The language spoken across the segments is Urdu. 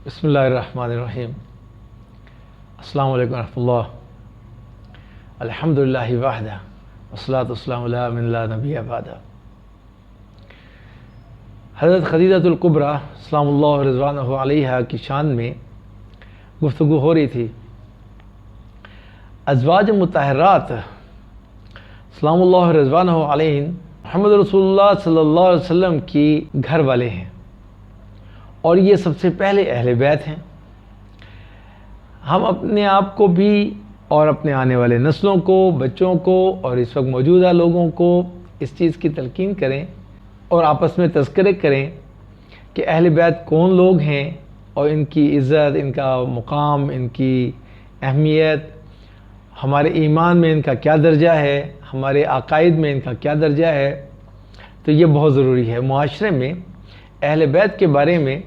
بسم اللہ الرحمن الرحیم۔ السلام علیکم ورحمۃ اللہ۔ الحمدللہ وحدہ والصلاۃ والسلام علی من لا نبی بعدہ۔ حضرت خدیجہ الکبریٰ سلام اللہ رضوانہ علیہا کی شان میں گفتگو ہو رہی تھی۔ ازواج مطہرات سلام اللہ رضوانہ علیہن محمد رسول اللہ صلی اللہ علیہ وسلم کی گھر والے ہیں، اور یہ سب سے پہلے اہل بیت ہیں۔ ہم اپنے آپ کو بھی اور اپنے آنے والے نسلوں کو، بچوں کو اور اس وقت موجودہ لوگوں کو اس چیز کی تلقین کریں اور آپس میں تذکرے کریں کہ اہل بیت کون لوگ ہیں اور ان کی عزت، ان کا مقام، ان کی اہمیت، ہمارے ایمان میں ان کا کیا درجہ ہے، ہمارے عقائد میں ان کا کیا درجہ ہے۔ تو یہ بہت ضروری ہے۔ معاشرے میں اہل بیت کے بارے میں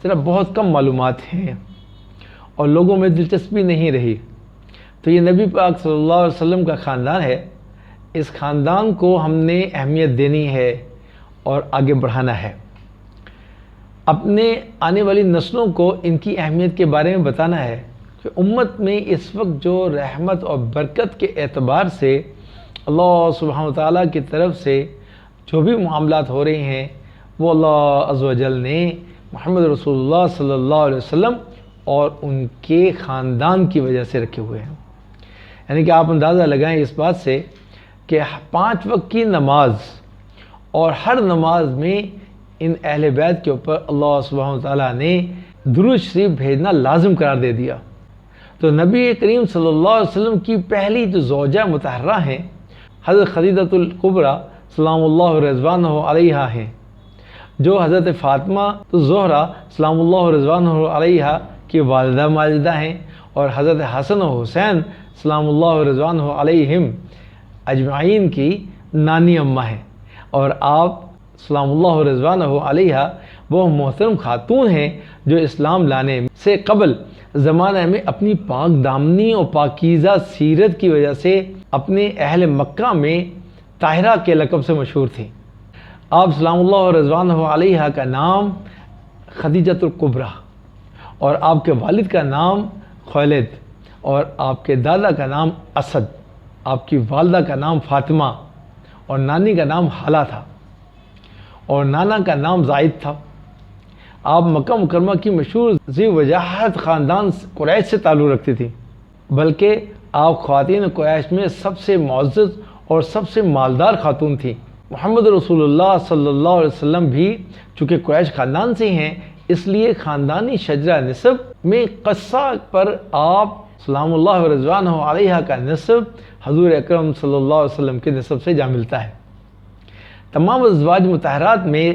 ذرا بہت کم معلومات ہیں اور لوگوں میں دلچسپی نہیں رہی۔ تو یہ نبی پاک صلی اللہ علیہ وسلم کا خاندان ہے، اس خاندان کو ہم نے اہمیت دینی ہے اور آگے بڑھانا ہے۔ اپنے آنے والی نسلوں کو ان کی اہمیت کے بارے میں بتانا ہے کہ امت میں اس وقت جو رحمت اور برکت کے اعتبار سے اللہ سبحانہ وتعالیٰ کی طرف سے جو بھی معاملات ہو رہے ہیں وہ اللہ عز و جل نے محمد رسول اللہ صلی اللہ علیہ وسلم اور ان کے خاندان کی وجہ سے رکھے ہوئے ہیں۔ یعنی کہ آپ اندازہ لگائیں اس بات سے کہ 5 وقت کی نماز اور ہر نماز میں ان اہل بیت کے اوپر اللہ سبحانہ وتعالیٰ نے درود شریف بھیجنا لازم قرار دے دیا۔ تو نبی کریم صلی اللہ علیہ وسلم کی پہلی جو زوجہ مطہرہ ہیں حضرت خدیجہ الکبریٰ سلام اللہ رضوانہ علیہا ہیں، جو حضرت فاطمہ الزہرا سلام اللہ رضوانہ علیہا کی والدہ ماجدہ ہیں، اور حضرت حسن و حسین سلام اللہ رضوانہ علیہم اجمعین کی نانی اماں ہیں، اور آپ سلام اللہ رضوانہ علیہا وہ محترم خاتون ہیں جو اسلام لانے سے قبل زمانہ میں اپنی پاک دامنی اور پاکیزہ سیرت کی وجہ سے اپنے اہل مکہ میں طاہرہ کے لقب سے مشہور تھیں۔ آپ سلام اللہ رضوانہ علیہا کا نام خدیجہ الکبریٰ، اور آپ کے والد کا نام خولد، اور آپ کے دادا کا نام اسد، آپ کی والدہ کا نام فاطمہ، اور نانی کا نام حالہ تھا، اور نانا کا نام زائد تھا۔ آپ مکہ مکرمہ کی مشہور ذی وجاہت خاندان قریش سے تعلق رکھتی تھیں، بلکہ آپ خواتین قریش میں سب سے معزز اور سب سے مالدار خاتون تھیں۔ محمد رسول اللہ صلی اللہ علیہ وسلم بھی چونکہ قریش خاندان سے ہیں، اس لیے خاندانی شجرہ نسب میں قصہ پر آپ سلام اللہ رضوانہ علیہا کا نسب حضور اکرم صلی اللہ علیہ وسلم کے نسب سے جا ملتا ہے۔ تمام ازواج مطہرات میں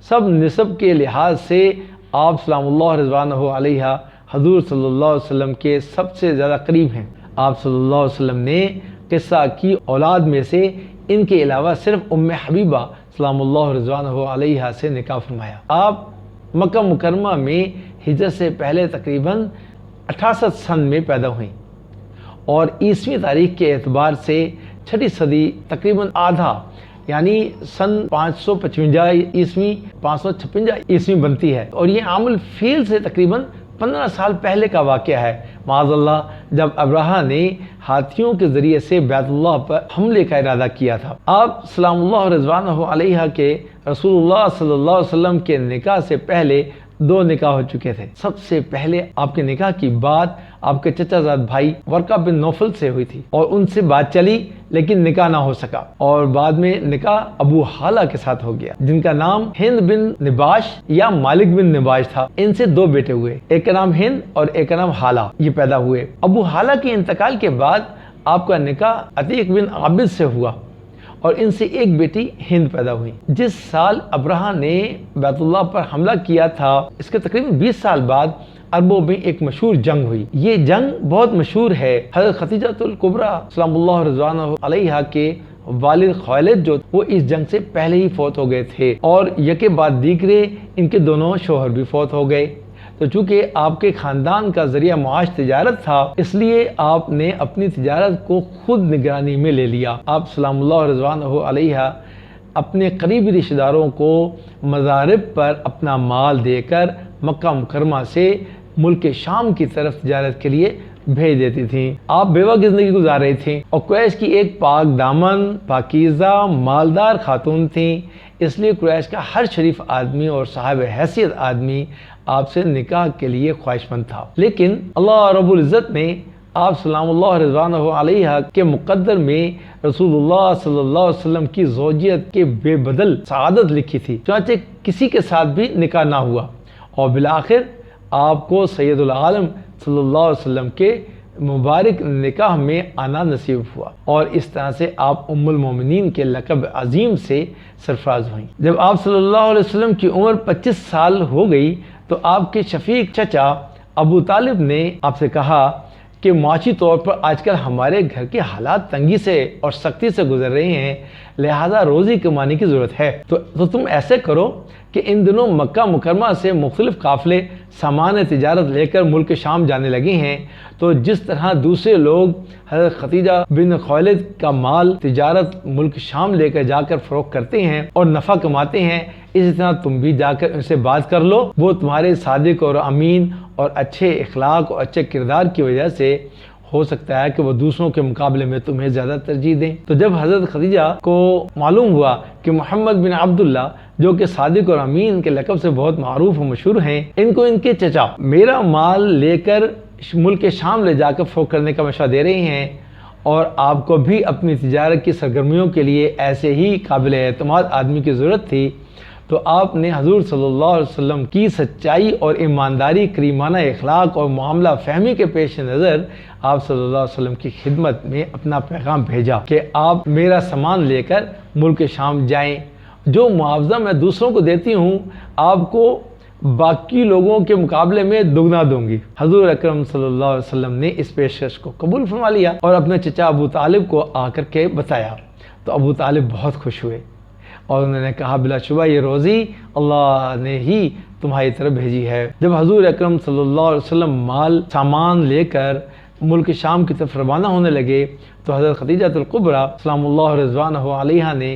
سب نسب کے لحاظ سے آپ سلام اللہ رضوانہ علیہا حضور صلی اللہ علیہ وسلم کے سب سے زیادہ قریب ہیں۔ آپ صلی اللہ علیہ وسلم نے قصہ کی اولاد میں سے ان کے علاوہ صرف ام حبیبہ سلام اللہ رضوانہ علیہا سے نکاح فرمایا۔ آپ مکہ مکرمہ میں ہجرت سے پہلے تقریباً 68 سن میں پیدا ہوئیں، اور عیسوی تاریخ کے اعتبار سے 6 صدی تقریباً آدھا یعنی سن 555 عیسوی 556 عیسوی بنتی ہے، اور یہ عام الفیل سے تقریباً 15 سال پہلے کا واقعہ ہے، معاذ اللہ، جب ابرہہ نے ہاتھیوں کے ذریعے سے بیت اللہ پر حملے کا ارادہ کیا تھا۔ آپ سلام اللہ رضوانہ علیہا کے رسول اللہ صلی اللہ علیہ وسلم کے نکاح سے پہلے 2 نکاح ہو چکے تھے۔ سب سے پہلے آپ کے نکاح کی بات آپ کے چچا زاد بھائی ورقہ بن نوفل سے ہوئی تھی، اور ان سے بات چلی لیکن نکاح نہ ہو سکا، اور بعد میں نکاح ابو حالہ کے ساتھ ہو گیا، جن کا نام ہند بن نباش یا مالک بن نباش تھا۔ ان سے 2 بیٹے ہوئے، ایک کا نام ہند اور ایک کا نام حالہ، یہ پیدا ہوئے۔ ابو حالہ کے انتقال کے بعد آپ کا نکاح عتیق بن عابد سے ہوا، اور ان سے ایک بیٹی ہند پیدا ہوئی۔ جس سال ابرہہ نے بیت اللہ پر حملہ کیا تھا، اس کے تقریباً 20 سال بعد عربوں میں ایک مشہور جنگ ہوئی۔ یہ جنگ بہت مشہور ہے۔ حضرت خدیجہ الکبریٰ سلام اللہ رضوانہ علیہا کے والد خولد جو وہ اس جنگ سے پہلے ہی فوت ہو گئے تھے، اور یکے بعد دیگرے ان کے دونوں شوہر بھی فوت ہو گئے۔ تو چونکہ آپ کے خاندان کا ذریعہ معاش تجارت تھا، اس لیے آپ نے اپنی تجارت کو خود نگرانی میں لے لیا۔ آپ سلام اللہ رضوانہ علیہا اپنے قریبی رشتہ داروں کو مضارب پر اپنا مال دے کر مکہ مکرمہ سے ملک شام کی طرف تجارت کے لیے بھیج دیتی تھیں۔ آپ بیوہ کی زندگی گزار رہی تھیں اور قریش کی ایک پاک دامن، پاکیزہ، مالدار خاتون تھیں، اس لیے قریش کا ہر شریف آدمی اور صاحب حیثیت آدمی آپ سے نکاح کے لیے خواہش مند تھا۔ لیکن اللہ رب العزت نے آپ سلام اللہ رضوانہ علیہ کے مقدر میں رسول اللہ صلی اللہ علیہ وسلم کی زوجیت کے بے بدل سعادت لکھی تھی، چنانچہ کسی کے ساتھ بھی نکاح نہ ہوا اور بالآخر آپ کو سید العالم صلی اللہ علیہ وسلم کے مبارک نکاح میں آنا نصیب ہوا اور اس طرح سے آپ ام المومنین کے لقب عظیم سے سرفراز ہوئیں۔ جب آپ صلی اللہ علیہ وسلم کی عمر 25 سال ہو گئی تو آپ کے شفیق چچا ابو طالب نے آپ سے کہا کہ معاشی طور پر آج کل ہمارے گھر کے حالات تنگی سے اور سختی سے گزر رہے ہیں، لہذا روزی کمانے کی ضرورت ہے، تو تم ایسے کرو کہ ان دنوں مکہ مکرمہ سے مختلف قافلے سامان تجارت لے کر ملک شام جانے لگے ہیں، تو جس طرح دوسرے لوگ حضرت خدیجہ بن خویلد کا مال تجارت ملک شام لے کر جا کر فروخت کرتے ہیں اور نفع کماتے ہیں، اسی طرح تم بھی جا کر ان سے بات کر لو، وہ تمہارے صادق اور امین اور اچھے اخلاق اور اچھے کردار کی وجہ سے ہو سکتا ہے کہ وہ دوسروں کے مقابلے میں تمہیں زیادہ ترجیح دیں۔ تو جب حضرت خدیجہ کو معلوم ہوا کہ محمد بن عبداللہ جو کہ صادق اور امین کے لقب سے بہت معروف و مشہور ہیں، ان کو ان کے چچا میرا مال لے کر ملک شام لے جا کر فروخت کرنے کا مشورہ دے رہے ہیں اور آپ کو بھی اپنی تجارت کی سرگرمیوں کے لیے ایسے ہی قابل اعتماد آدمی کی ضرورت تھی، تو آپ نے حضور صلی اللہ علیہ وسلم کی سچائی اور ایمانداری، کریمانہ اخلاق اور معاملہ فہمی کے پیش نظر آپ صلی اللہ علیہ وسلم کی خدمت میں اپنا پیغام بھیجا کہ آپ میرا سامان لے کر ملک شام جائیں، جو معاوضہ میں دوسروں کو دیتی ہوں آپ کو باقی لوگوں کے مقابلے میں دگنا دوں گی۔ حضور اکرم صلی اللہ علیہ وسلم نے اس پیشکش کو قبول فرما لیا اور اپنے چچا ابو طالب کو آ کر کے بتایا، تو ابو طالب بہت خوش ہوئے اور انہوں نے کہا بلا شبہ یہ روزی اللہ نے ہی تمہاری طرف بھیجی ہے۔ جب حضور اکرم صلی اللہ علیہ وسلم مال سامان لے کر ملک شام کی طرف روانہ ہونے لگے تو حضرت خدیجہ الکبریٰ سلام اللہ رضوانہ علیہا نے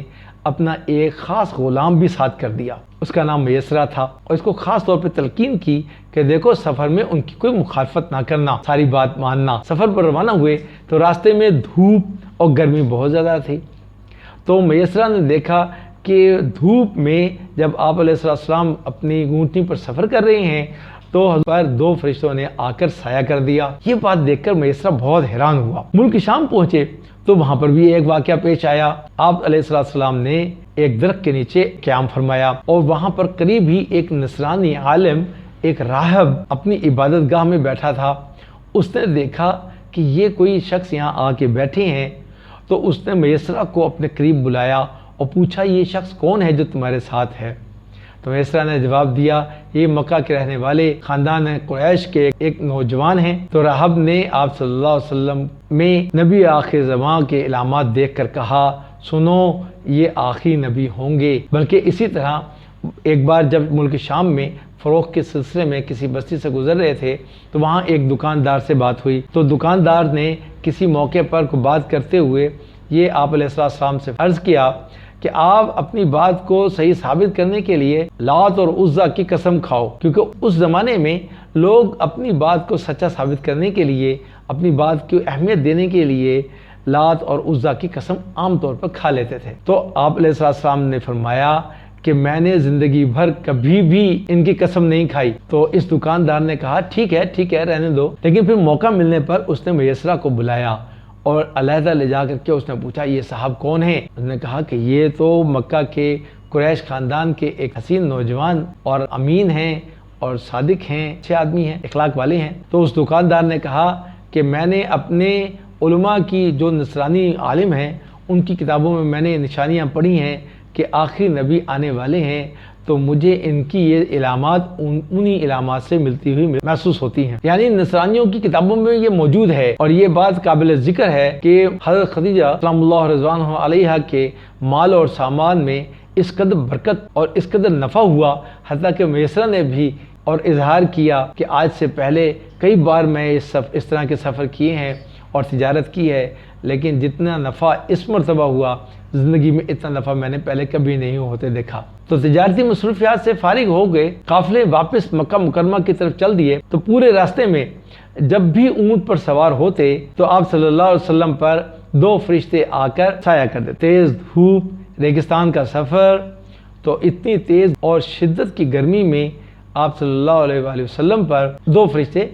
اپنا ایک خاص غلام بھی ساتھ کر دیا، اس کا نام میسرہ تھا، اور اس کو خاص طور پہ تلقین کی کہ دیکھو سفر میں ان کی کوئی مخالفت نہ کرنا، ساری بات ماننا۔ سفر پر روانہ ہوئے تو راستے میں دھوپ اور گرمی بہت زیادہ تھی، تو میسرہ نے دیکھا کہ دھوپ میں جب آپ علیہ السلام اپنی اونٹنی پر سفر کر رہے ہیں تو پر دو فرشتوں نے آ کر سایہ کر دیا۔ یہ بات دیکھ کر میسرہ بہت حیران ہوا۔ ملک شام پہنچے تو وہاں پر بھی ایک واقعہ پیش آیا۔ آپ علیہ السلام نے ایک درخت کے نیچے قیام فرمایا اور وہاں پر قریب ہی ایک نصرانی عالم، ایک راہب اپنی عبادت گاہ میں بیٹھا تھا۔ اس نے دیکھا کہ یہ کوئی شخص یہاں آ کے بیٹھے ہیں تو اس نے میسرہ کو اپنے قریب بلایا اور پوچھا یہ شخص کون ہے جو تمہارے ساتھ ہے؟ تو میسرہ نے جواب دیا یہ مکہ کے رہنے والے خاندان قریش کے ایک نوجوان ہیں۔ تو راہب نے آپ صلی اللہ علیہ وسلم میں نبی آخر زمان کے علامات دیکھ کر کہا سنو یہ آخری نبی ہوں گے۔ بلکہ اسی طرح ایک بار جب ملک شام میں فروخت کے سلسلے میں کسی بستی سے گزر رہے تھے تو وہاں ایک دکاندار سے بات ہوئی، تو دکاندار نے کسی موقع پر کو بات کرتے ہوئے یہ آپ علیہ السلام سے عرض کیا کہ آپ اپنی بات کو صحیح ثابت کرنے کے لیے لات اور عزا کی قسم کھاؤ، کیونکہ اس زمانے میں لوگ اپنی بات کو سچا ثابت کرنے کے لیے، اپنی بات کی اہمیت دینے کے لیے لات اور عزا کی قسم عام طور پر کھا لیتے تھے۔ تو آپ علیہ السلام نے فرمایا کہ میں نے زندگی بھر کبھی بھی ان کی قسم نہیں کھائی۔ تو اس دکاندار نے کہا ٹھیک ہے رہنے دو، لیکن پھر موقع ملنے پر اس نے میسرہ کو بلایا اور علیحدہ لے جا کر کے اس نے پوچھا یہ صاحب کون ہیں؟ اس نے کہا کہ یہ تو مکہ کے قریش خاندان کے ایک حسین نوجوان اور امین ہیں اور صادق ہیں، اچھے آدمی ہیں، اخلاق والے ہیں۔ تو اس دکاندار نے کہا کہ میں نے اپنے علماء کی جو نصرانی عالم ہیں ان کی کتابوں میں نے نشانیاں پڑھی ہیں کہ آخری نبی آنے والے ہیں، تو مجھے ان کی یہ علامات انہی علامات سے ملتی ہوئی محسوس ہوتی ہیں۔ یعنی نصرانیوں کی کتابوں میں یہ موجود ہے، اور یہ بات قابل ذکر ہے کہ حضرت خدیجہ سلام اللہ رضوانہ علیہا کے مال اور سامان میں اس قدر برکت اور اس قدر نفع ہوا، حتیٰ کہ میسرہ نے بھی اور اظہار کیا کہ آج سے پہلے کئی بار میں اس طرح کے سفر کیے ہیں اور تجارت کی ہے، لیکن جتنا نفع اس مرتبہ ہوا زندگی میں اتنا نفع میں نے پہلے کبھی نہیں ہوتے دیکھا۔ تو تجارتی مصروفیات سے فارغ ہو گئے، قافلے واپس مکہ مکرمہ کی طرف چل دیے۔ تو پورے راستے میں جب بھی اونٹ پر سوار ہوتے تو آپ صلی اللہ علیہ وسلم پر 2 فرشتے آ کر سایہ کرتے۔ تیز دھوپ، ریگستان کا سفر، تو اتنی تیز اور شدت کی گرمی میں آپ صلی اللہ علیہ وآلہ وسلم پر 2 فرشتے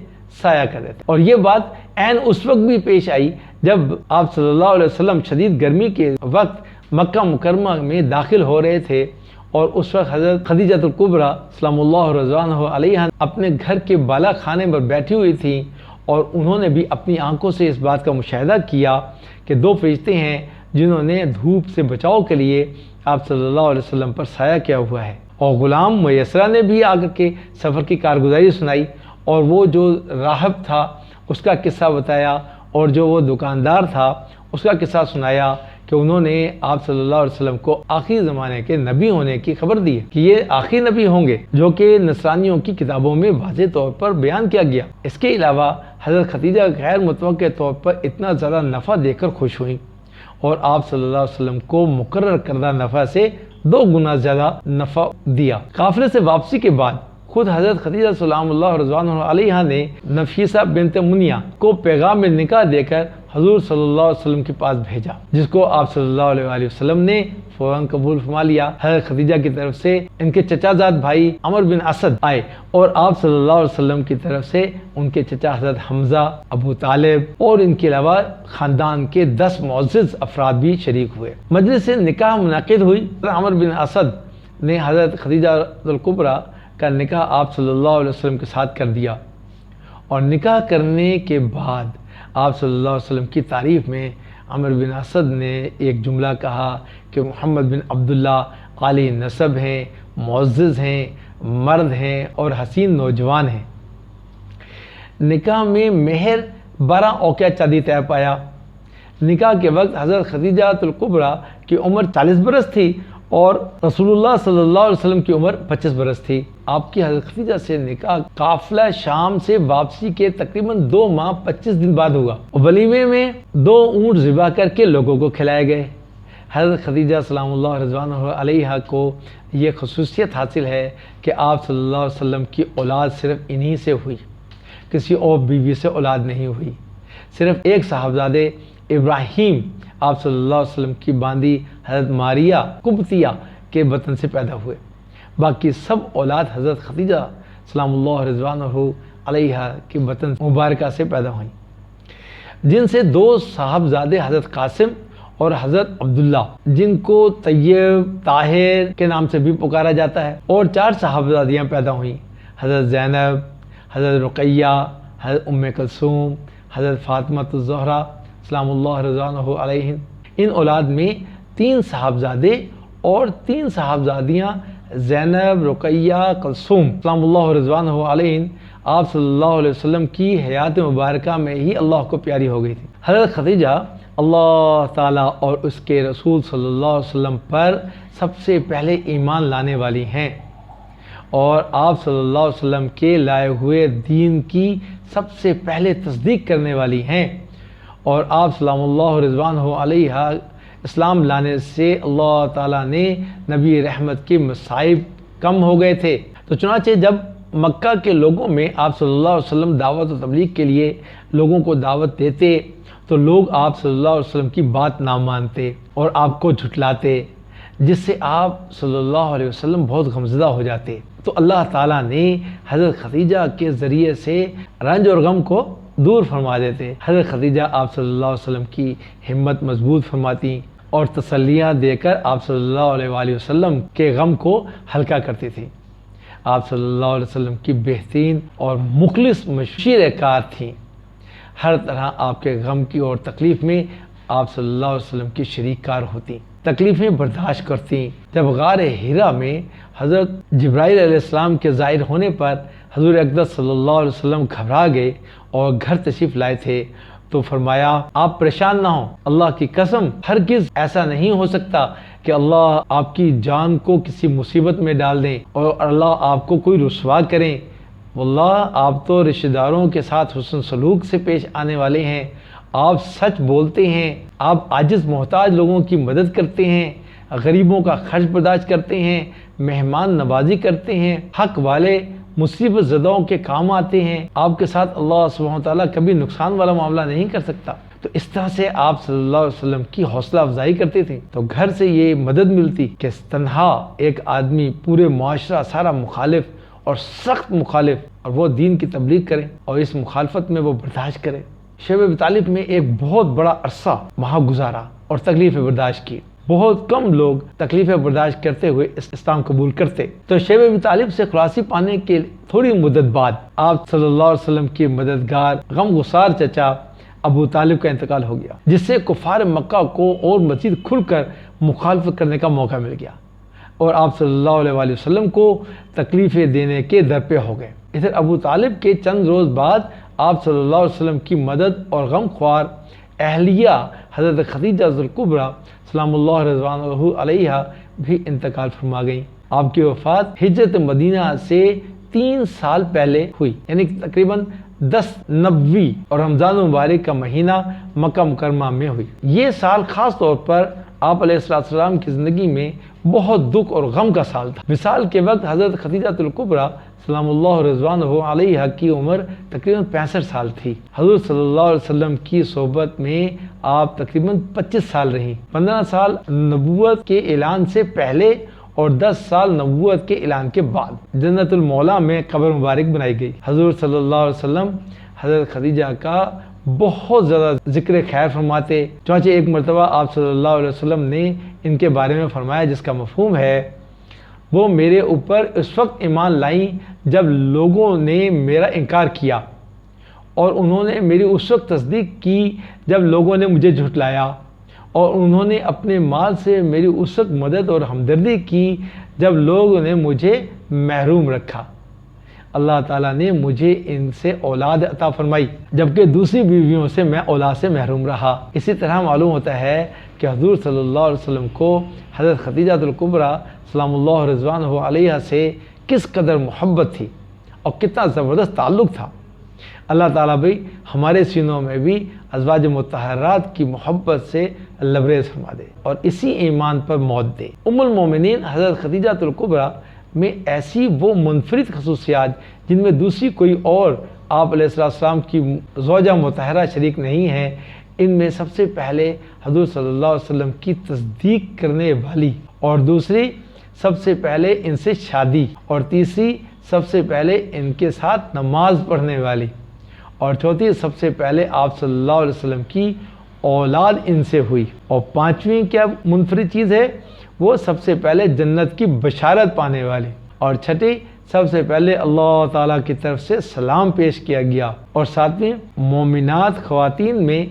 سایہ کر دیتے۔ اور یہ بات عین اس وقت بھی پیش آئی جب آپ صلی اللہ علیہ وسلم شدید گرمی کے وقت مکہ مکرمہ میں داخل ہو رہے تھے، اور اس وقت حضرت خدیجہ الکبریٰ سلام اللہ رضوانہ علیہا اپنے گھر کے بالا خانے پر بیٹھی ہوئی تھیں، اور انہوں نے بھی اپنی آنکھوں سے اس بات کا مشاہدہ کیا کہ 2 فرشتے ہیں جنہوں نے دھوپ سے بچاؤ کے لیے آپ صلی اللہ علیہ وسلم پر سایہ کیا ہوا ہے۔ اور غلام میسرہ نے بھی آ کر کے سفر کی کارگزاری سنائی، اور وہ جو راہب تھا اس کا قصہ بتایا، اور جو وہ دکاندار تھا اس کا قصہ سنایا کہ انہوں نے آپ صلی اللہ علیہ وسلم کو آخری زمانے کے نبی ہونے کی خبر دی کہ یہ آخری نبی ہوں گے، جو کہ نصرانیوں کی کتابوں میں واضح طور پر بیان کیا گیا۔ اس کے علاوہ حضرت خدیجہ غیر متوقع طور پر اتنا زیادہ نفع دے کر خوش ہوئیں، اور آپ صلی اللہ علیہ وسلم کو مقرر کردہ نفع سے 2 گنا زیادہ نفع دیا۔ قافلے سے واپسی کے بعد خود حضرت خدیجہ سلام اللہ رضوانہ علیہا نے نفیسہ بنت منیہ کو پیغام نکاح دے کر حضور صلی اللہ علیہ وسلم کے پاس بھیجا، جس کو آپ صلی اللہ علیہ وآلہ وسلم نے فوراً قبول فرما لیا۔ حضرت خدیجہ کی طرف سے ان کے چچا زاد بھائی عمر بن اسد آئے، اور آپ صلی اللہ علیہ وسلم کی طرف سے ان کے چچا حضرت حمزہ، ابو طالب اور ان کے علاوہ خاندان کے 10 معزز افراد بھی شریک ہوئے۔ مجلس نکاح منعقد ہوئی۔ عمر بن اسد نے حضرت خدیجہ الکبریٰ کا نکاح آپ صلی اللہ علیہ وسلم کے ساتھ کر دیا، اور نکاح کرنے کے بعد آپ صلی اللہ علیہ وسلم کی تعریف میں عمر بن اسد نے ایک جملہ کہا کہ محمد بن عبداللہ عالی نسب ہیں، معزز ہیں، مرد ہیں اور حسین نوجوان ہیں۔ نکاح میں مہر 12 اوقیہ چاندی طے پایا۔ نکاح کے وقت حضرت خدیجہ الکبریٰ کی عمر 40 برس تھی، اور رسول اللہ صلی اللہ علیہ وسلم کی عمر 25 برس تھی۔ آپ کی حضرت خدیجہ سے نکاح قافلہ شام سے واپسی کے تقریباً 2 ماہ 25 دن بعد ہوا۔ ولیمے میں 2 اونٹ ذبح کر کے لوگوں کو کھلائے گئے۔ حضرت خدیجہ سلام اللہ رضوانہ علیہا کو یہ خصوصیت حاصل ہے کہ آپ صلی اللہ علیہ وسلم کی اولاد صرف انہی سے ہوئی، کسی اور بیوی سے اولاد نہیں ہوئی۔ صرف ایک صاحبزادے ابراہیم آپ صلی اللہ علیہ وسلم کی باندی حضرت ماریہ قبطیہ کے بطن سے پیدا ہوئے، باقی سب اولاد حضرت خدیجہ سلام اللہ رضوانہ علیہا کے بطن مبارکہ سے پیدا ہوئیں، جن سے 2 صاحبزادے حضرت قاسم اور حضرت عبداللہ، جن کو طیب، طاہر کے نام سے بھی پکارا جاتا ہے، اور 4 صاحبزادیاں پیدا ہوئیں، حضرت زینب، حضرت رقیہ، حضرت ام کلثوم، حضرت فاطمہ الزہرا سلام اللہ رضوانہ علیہ۔ ان اولاد میں 3 صاحبزادے اور 3 صاحبزادیاں زینب، رقیہ، کلثوم سلام اللہ رضوانہ علیہ آپ صلی اللہ علیہ وسلم کی حیات مبارکہ میں ہی اللہ کو پیاری ہو گئی تھی۔ حضرت خدیجہ اللہ تعالیٰ اور اس کے رسول صلی اللہ علیہ وسلم پر سب سے پہلے ایمان لانے والی ہیں، اور آپ صلی اللہ علیہ وسلم کے لائے ہوئے دین کی سب سے پہلے تصدیق کرنے والی ہیں، اور آپ سلام اللہ رضوانہ علیہ اسلام لانے سے اللہ تعالیٰ نے نبی رحمت کے مصائب کم ہو گئے تھے۔ تو چنانچہ جب مکہ کے لوگوں میں آپ صلی اللہ علیہ وسلم دعوت و تبلیغ کے لیے لوگوں کو دعوت دیتے تو لوگ آپ صلی اللہ علیہ وسلم کی بات نہ مانتے اور آپ کو جھٹلاتے، جس سے آپ صلی اللہ علیہ وسلم بہت غمزدہ ہو جاتے۔ تو اللہ تعالیٰ نے حضرت خدیجہ کے ذریعے سے رنج اور غم کو دور فرما دیتے۔ حضرت خدیجہ آپ صلی اللہ علیہ وسلم کی ہمت مضبوط فرماتی اور تسلیاں دے کر آپ صلی اللہ علیہ وآلہ وسلم کے غم کو ہلکا کرتی تھی۔ آپ صلی اللہ علیہ وسلم کی بہترین اور مخلص مشیر کار تھیں، ہر طرح آپ کے غم کی اور تکلیف میں آپ صلی اللہ علیہ وسلم کی شریک کار ہوتی، تکلیفیں برداشت کرتی۔ جب غار حرا میں حضرت جبرائیل علیہ السلام کے ظاہر ہونے پر حضور اقدس صلی اللہ علیہ وسلم گھبرا گئے اور گھر تشریف لائے تھے تو فرمایا آپ پریشان نہ ہوں، اللہ کی قسم ہرگز ایسا نہیں ہو سکتا کہ اللہ آپ کی جان کو کسی مصیبت میں ڈال دیں اور اللہ آپ کو کوئی رسوا کریں۔ واللہ آپ تو رشتہ داروں کے ساتھ حسن سلوک سے پیش آنے والے ہیں، آپ سچ بولتے ہیں، آپ عاجز محتاج لوگوں کی مدد کرتے ہیں، غریبوں کا خرچ برداشت کرتے ہیں، مہمان نوازی کرتے ہیں، حق والے مصیبت زدوں کے کام آتے ہیں، آپ کے ساتھ اللہ سبحانہ وتعالیٰ کبھی نقصان والا معاملہ نہیں کر سکتا۔ تو اس طرح سے آپ صلی اللہ علیہ وسلم کی حوصلہ افزائی کرتے تھے، تو گھر سے یہ مدد ملتی کہ تنہا ایک آدمی پورے معاشرہ سارا مخالف اور سخت مخالف، اور وہ دین کی تبلیغ کرے اور اس مخالفت میں وہ برداشت کرے۔ شیب ابی طالب میں ایک بہت بڑا عرصہ وہاں گزارا اور تکلیفیں برداشت کی۔ بہت کم لوگ تکلیفیں برداشت کرتے ہوئے اسلام قبول کرتے۔ تو شیب ابی طالب سے خلاصی پانے کے تھوڑی مدت بعد آپ صلی اللہ علیہ وسلم کے مددگار غم گسار چچا ابو طالب کا انتقال ہو گیا، جس سے کفار مکہ کو اور مزید کھل کر مخالفت کرنے کا موقع مل گیا اور آپ صلی اللہ علیہ وسلم کو تکلیفیں دینے کے درپے ہو گئے۔ ادھر ابو طالب کے چند روز بعد آپ صلی اللہ علیہ وسلم کی مدد اور غم خوار اہلیہ حضرت خدیجہ الکبریٰ سلام اللہ رضوانہ علیہا بھی انتقال فرما گئیں۔ آپ کی وفات ہجرت مدینہ سے 3 سال پہلے ہوئی، یعنی تقریباً 10 نبوی اور رمضان مبارک کا مہینہ مکہ مکرمہ میں ہوئی۔ یہ سال خاص طور پر آپ علیہ السلام کی زندگی میں بہت دکھ اور غم کا سال تھا۔ وصال کے وقت حضرت خدیجہ الکبریٰ سلام اللہ رضوانہ علیہا کی عمر تقریباً 65 سال تھی۔ حضور صلی اللہ علیہ وسلم کی صحبت میں آپ تقریباً 25 سال رہیں، 15 سال نبوت کے اعلان سے پہلے اور 10 سال نبوت کے اعلان کے بعد۔ جنت المولا میں قبر مبارک بنائی گئی۔ حضور صلی اللہ علیہ وسلم حضرت خدیجہ کا بہت زیادہ ذکر خیر فرماتے، چنانچہ ایک مرتبہ آپ صلی اللہ علیہ وسلم نے ان کے بارے میں فرمایا جس کا مفہوم ہے، وہ میرے اوپر اس وقت ایمان لائیں جب لوگوں نے میرا انکار کیا، اور انہوں نے میری اس وقت تصدیق کی جب لوگوں نے مجھے جھٹلایا، اور انہوں نے اپنے مال سے میری اس وقت مدد اور ہمدردی کی جب لوگوں نے مجھے محروم رکھا۔ اللہ تعالیٰ نے مجھے ان سے اولاد عطا فرمائی، جبکہ دوسری بیویوں سے میں اولاد سے محروم رہا۔ اسی طرح معلوم ہوتا ہے کہ حضور صلی اللہ علیہ وسلم کو حضرت خدیجہ الکبریٰ سلام اللہ رضوانہ علیہا سے کس قدر محبت تھی اور کتنا زبردست تعلق تھا۔ اللہ تعالیٰ بھی ہمارے سینوں میں بھی ازواج مطہرات کی محبت سے لبریز فرما دے اور اسی ایمان پر موت دے۔ ام المومنین حضرت خدیجہ الکبریٰ میں ایسی وہ منفرد خصوصیات جن میں دوسری کوئی اور آپ علیہ السلام کی زوجہ مطہرہ شریک نہیں ہے، ان میں سب سے پہلے حضور صلی اللہ علیہ وسلم کی تصدیق کرنے والی، اور دوسری سب سے پہلے ان سے شادی، اور تیسری سب سے پہلے ان کے ساتھ نماز پڑھنے والی، اور چوتھی سب سے پہلے آپ صلی اللہ علیہ وسلم کی اولاد ان سے ہوئی، اور پانچویں کیا منفرد چیز ہے، وہ سب سے پہلے جنت کی بشارت پانے والی، اور چھٹی سب سے پہلے اللہ تعالیٰ کی طرف سے سلام پیش کیا گیا، اور ساتویں مومنات خواتین میں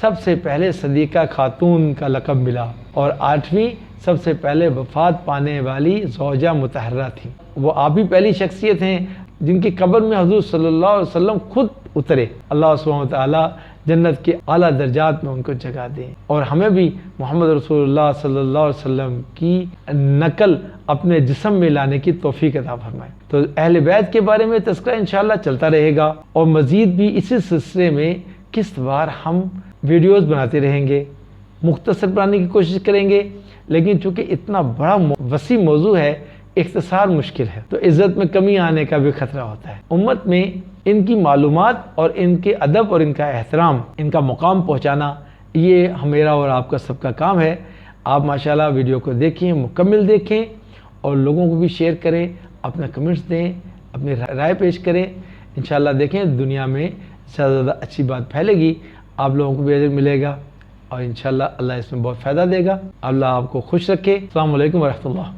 سب سے پہلے صدیقہ خاتون کا لقب ملا، اور آٹھویں سب سے پہلے وفات پانے والی زوجہ مطہرہ تھی۔ وہ آپ ہی پہلی شخصیت ہیں جن کی قبر میں حضور صلی اللہ علیہ وسلم خود اترے۔ اللہ سبحانہ وتعالیٰ جنت کے اعلیٰ درجات میں ان کو جگہ دیں، اور ہمیں بھی محمد رسول اللہ صلی اللہ علیہ وسلم کی نقل اپنے جسم میں لانے کی توفیق عطا فرمائے۔ تو اہل بیت کے بارے میں تذکرہ انشاءاللہ چلتا رہے گا، اور مزید بھی اسی سلسلے میں قسط وار ہم ویڈیوز بناتے رہیں گے، مختصر بنانے کی کوشش کریں گے، لیکن چونکہ اتنا بڑا وسیع موضوع ہے اختصار مشکل ہے، تو عزت میں کمی آنے کا بھی خطرہ ہوتا ہے۔ امت میں ان کی معلومات اور ان کے ادب اور ان کا احترام، ان کا مقام پہنچانا، یہ میرا اور آپ کا سب کا کام ہے۔ آپ ماشاءاللہ ویڈیو کو دیکھیں، مکمل دیکھیں، اور لوگوں کو بھی شیئر کریں، اپنا کمنٹس دیں، اپنی رائے پیش کریں۔ انشاءاللہ دیکھیں دنیا میں زیادہ سے زیادہ اچھی بات پھیلے گی، آپ لوگوں کو بھی اجر ملے گا، اور انشاءاللہ اللہ اس میں بہت فائدہ دے گا۔ اللہ آپ کو خوش رکھے۔ السلام علیکم ورحمۃ اللہ۔